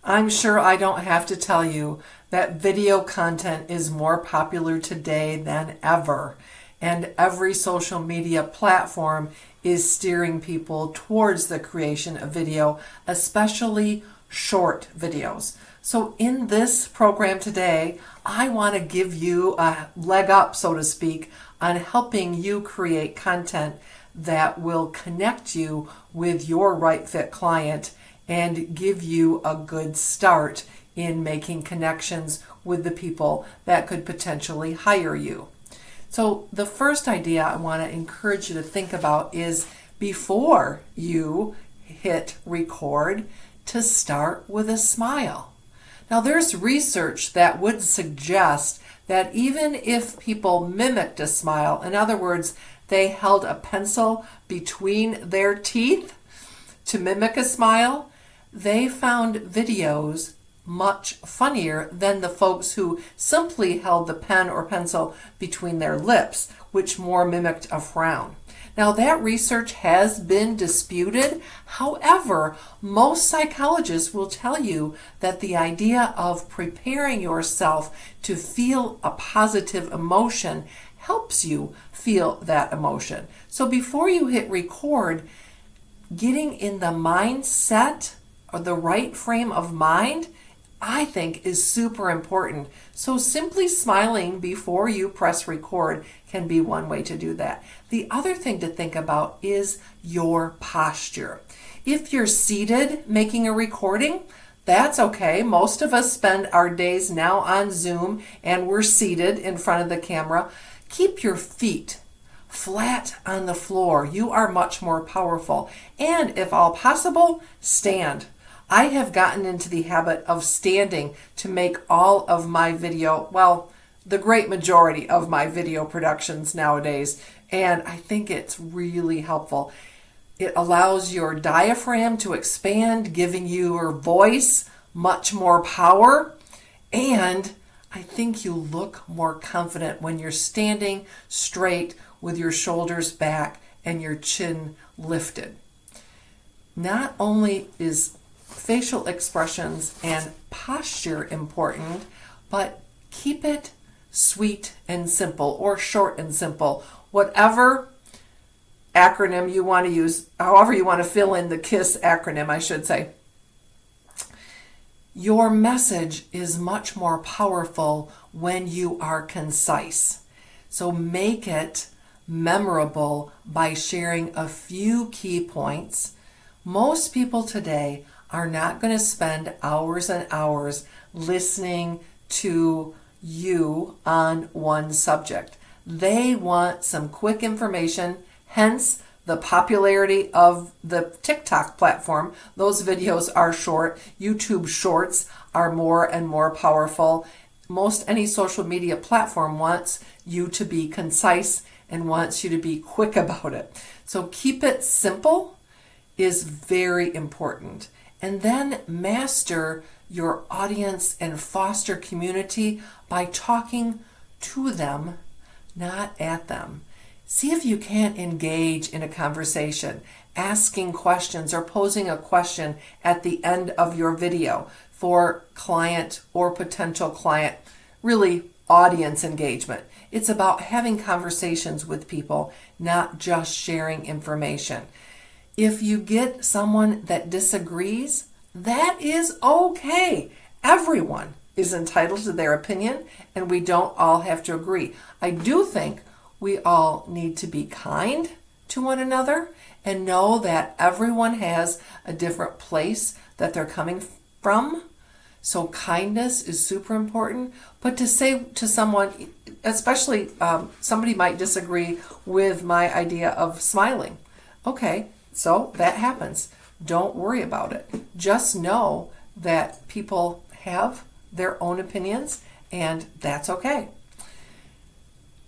I'm sure I don't have to tell you that video content is more popular today than ever, and every social media platform is steering people towards the creation of video, especially short videos. So in this program today, I want to give you a leg up, so to speak, on helping you create content that will connect you with your right fit client and give you a good start in making connections with the people that could potentially hire you. So the first idea I want to encourage you to think about is before you hit record, to start with a smile. Now there's research that would suggest that even if people mimicked a smile, in other words, they held a pencil between their teeth to mimic a smile, they found videos much funnier than the folks who simply held the pen or pencil between their lips, which more mimicked a frown. Now that research has been disputed. However, most psychologists will tell you that the idea of preparing yourself to feel a positive emotion helps you feel that emotion. So before you hit record, getting in the mindset or the right frame of mind, I think, is super important. So simply smiling before you press record can be one way to do that. The other thing to think about is your posture. If you're seated making a recording, that's okay. Most of us spend our days now on Zoom and we're seated in front of the camera. Keep your feet flat on the floor. You are much more powerful. And if all possible, stand. I have gotten into the habit of standing to make all of my video, well, the great majority of my video productions nowadays, and I think it's really helpful. It allows your diaphragm to expand, giving your voice much more power, and I think you look more confident when you're standing straight with your shoulders back and your chin lifted. Not only is facial expressions and posture important, but keep it sweet and simple, or short and simple. Whatever acronym you want to use, however you want to fill in the KISS acronym, I should say. Your message is much more powerful when you are concise. So make it memorable by sharing a few key points. Most people today are not going to spend hours and hours listening to you on one subject. They want some quick information, hence the popularity of the TikTok platform. Those videos are short. YouTube Shorts are more and more powerful. Most any social media platform wants you to be concise and wants you to be quick about it. So keep it simple is very important. And then master your audience and foster community by talking to them, not at them. See if you can't engage in a conversation, asking questions or posing a question at the end of your video for client or potential client, really audience engagement. It's about having conversations with people, not just sharing information. If you get someone that disagrees, that is okay. Everyone is entitled to their opinion, and we don't all have to agree. I do think we all need to be kind to one another and know that everyone has a different place that they're coming from. So kindness is super important. But to say to someone, especially somebody might disagree with my idea of smiling. Okay, so that happens. Don't worry about it. Just know that people have their own opinions, and that's okay.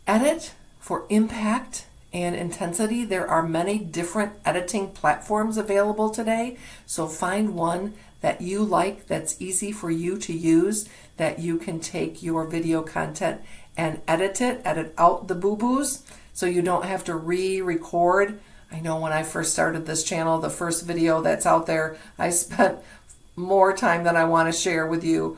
Edit for impact and intensity. There are many different editing platforms available today, so find one that you like, that's easy for you to use, that you can take your video content and edit out the boo-boos so you don't have to re-record. I know when I first started this channel, the first video that's out there, I spent more time than I want to share with you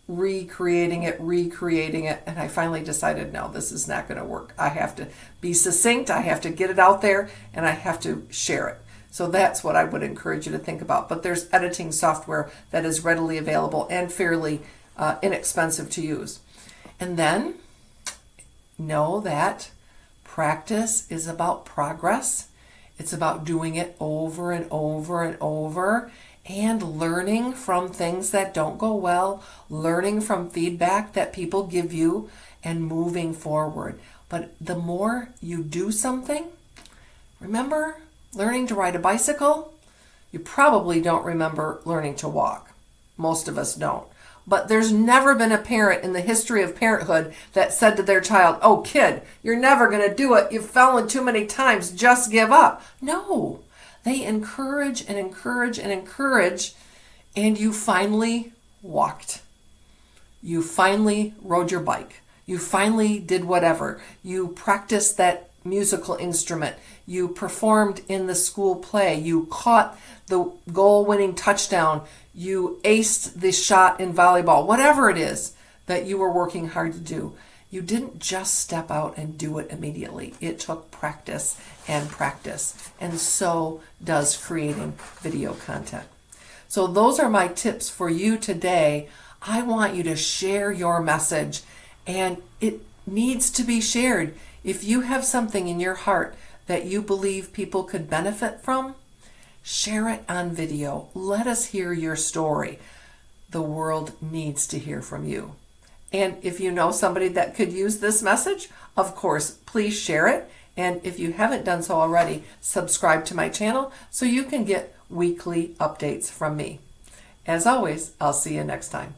recreating it, and I finally decided, no, this is not going to work. I have to be succinct, I have to get it out there, and I have to share it. So that's what I would encourage you to think about. But there's editing software that is readily available and fairly inexpensive to use. And then know that practice is about progress. It's about doing it over and over and over, and learning from things that don't go well, learning from feedback that people give you, and moving forward. But the more you do something, remember learning to ride a bicycle? You probably don't remember learning to walk. Most of us don't. But there's never been a parent in the history of parenthood that said to their child, oh kid, you're never going to do it. You've fallen too many times. Just give up. No. They encourage and encourage and encourage, and you finally walked. You finally rode your bike. You finally did whatever. You practiced that musical instrument. You performed in the school play. You caught the goal-winning touchdown. You aced the shot in volleyball. Whatever it is that you were working hard to do, you didn't just step out and do it immediately. It took practice and practice. And so does creating video content. So those are my tips for you today. I want you to share your message, and it needs to be shared. If you have something in your heart that you believe people could benefit from, share it on video. Let us hear your story. The world needs to hear from you. And if you know somebody that could use this message, of course, please share it. And if you haven't done so already, subscribe to my channel so you can get weekly updates from me. As always, I'll see you next time.